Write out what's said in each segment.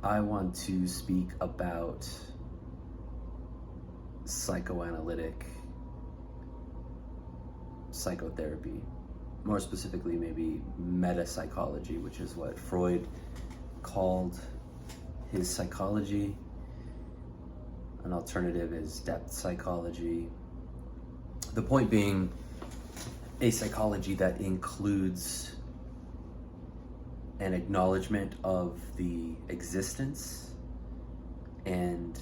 I want to speak about psychoanalytic psychotherapy, more specifically maybe meta-psychology, which is what Freud called his psychology. An alternative is depth psychology. The point being a psychology that includes an acknowledgement of the existence and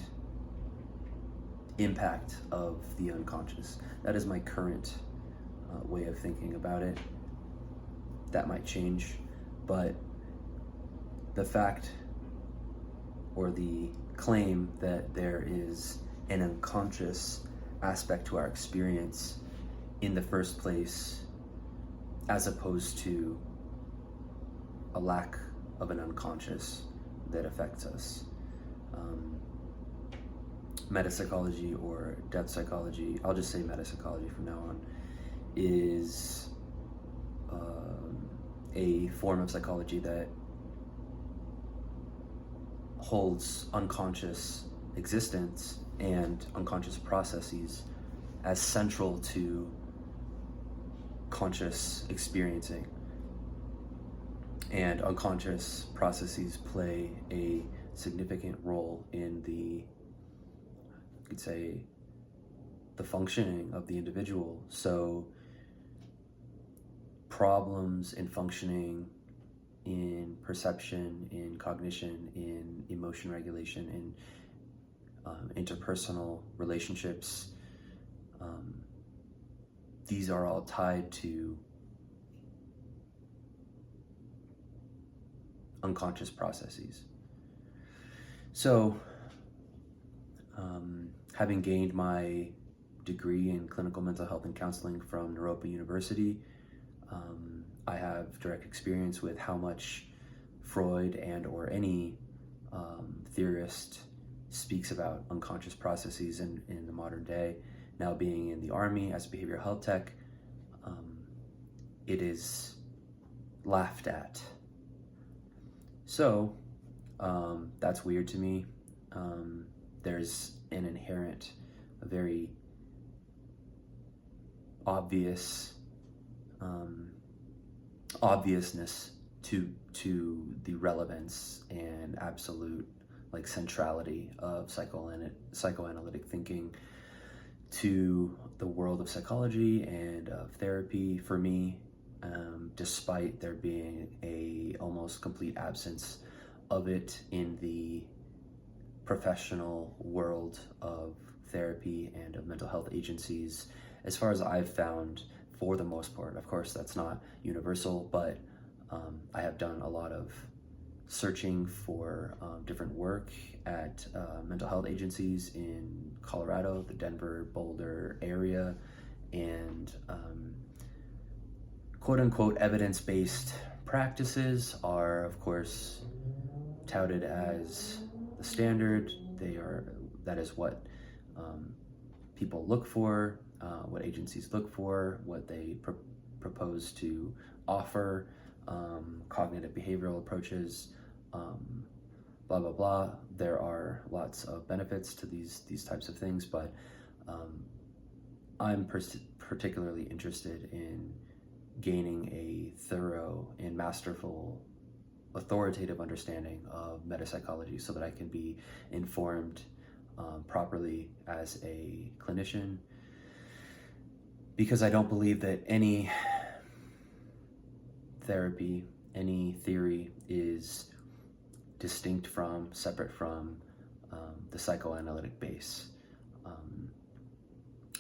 impact of the unconscious. That is my current way of thinking about it. That might change, but the fact or the claim that there is an unconscious aspect to our experience in the first place, as opposed to a lack of an unconscious that affects us. Metapsychology or depth psychology, I'll just say metapsychology from now on, is a form of psychology that holds unconscious existence and unconscious processes as central to conscious experiencing. And unconscious processes play a significant role in you could say, the functioning of the individual. So problems in functioning, in perception, in cognition, in emotion regulation, in interpersonal relationships, these are all tied to unconscious processes. So, having gained my degree in clinical mental health and counseling from Naropa University, I have direct experience with how much Freud and or any theorist speaks about unconscious processes in the modern day. Now being in the Army as a behavioral health tech, it is laughed at. So that's weird to me. There's an inherent, a very obviousness to the relevance and absolute centrality of psychoanalytic thinking to the world of psychology and of therapy for me, despite there being a almost complete absence of it in the professional world of therapy and of mental health agencies, as far as I've found, for the most part. Of course, that's not universal, but I have done a lot of searching for different work at mental health agencies in Colorado, the Denver, Boulder area, and quote-unquote evidence-based practices are, of course, touted as the standard. That is what people look for, what agencies look for, what they propose to offer, cognitive behavioral approaches, blah, blah, blah. There are lots of benefits to these types of things, but I'm particularly interested in gaining a thorough and masterful authoritative understanding of metapsychology so that I can be informed properly as a clinician, because I don't believe that any therapy, any theory is distinct from, separate from the psychoanalytic base.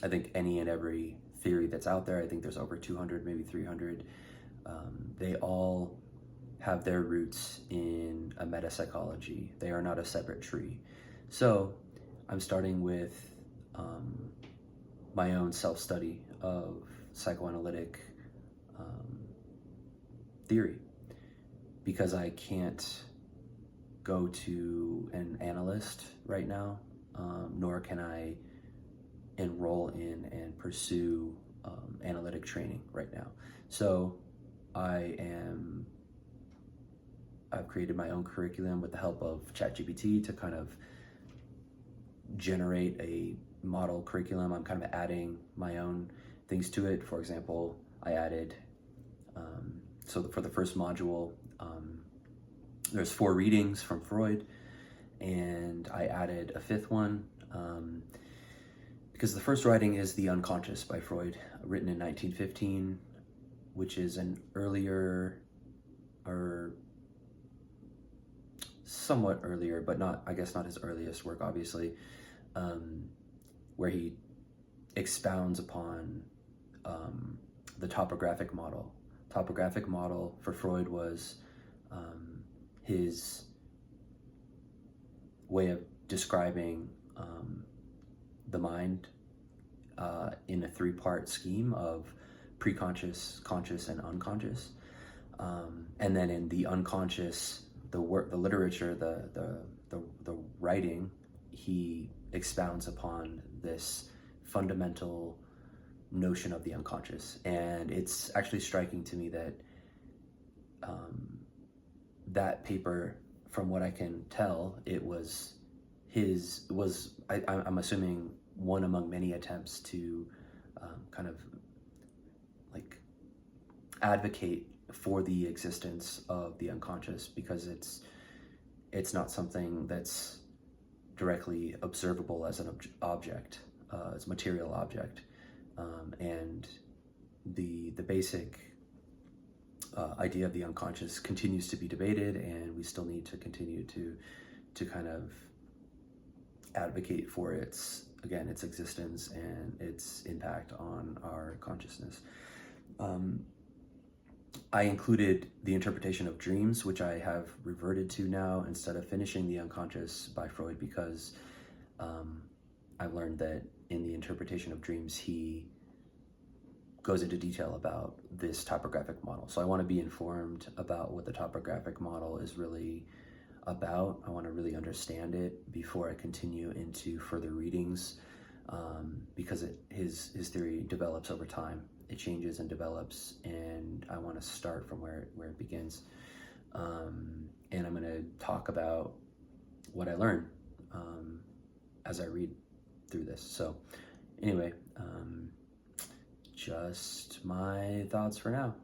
I think any and every theory that's out there, I think there's over 200, maybe 300, they all have their roots in a metapsychology. They are not a separate tree. So I'm starting with my own self-study of psychoanalytic theory, because I can't go to an analyst right now, nor can I enroll in and pursue analytic training right now. So I am I've created my own curriculum with the help of ChatGPT to kind of generate a model curriculum. I'm kind of adding my own things to it. For example, I added, so for the first module, there's 4 readings from Freud, and I added a 5th one, because the first writing is The Unconscious by Freud, written in 1915, which is an earlier, or somewhat earlier, but not, I guess not his earliest work, obviously, where he expounds upon the topographic model. Topographic model for Freud was his way of describing the mind in a 3-part scheme of preconscious, conscious, and unconscious. And then in the unconscious, the literature, the writing, he expounds upon this fundamental notion of the unconscious. And it's actually striking to me that that paper, from what I can tell, it was I'm assuming one among many attempts to kind of like advocate for the existence of the unconscious, because it's not something that's directly observable as an object, as a material object, and the basic idea of the unconscious continues to be debated, and we still need to continue to kind of advocate for its existence and its impact on our consciousness. I included the interpretation of dreams, which I have reverted to now instead of finishing The Unconscious by Freud, because I've learned that in the interpretation of dreams, he goes into detail about this topographic model. So I want to be informed about what the topographic model is really about. I want to really understand it before I continue into further readings, because his theory develops over time. It changes and develops, and I want to start from where it begins. And I'm going to talk about what I learn as I read through this. So anyway, just my thoughts for now.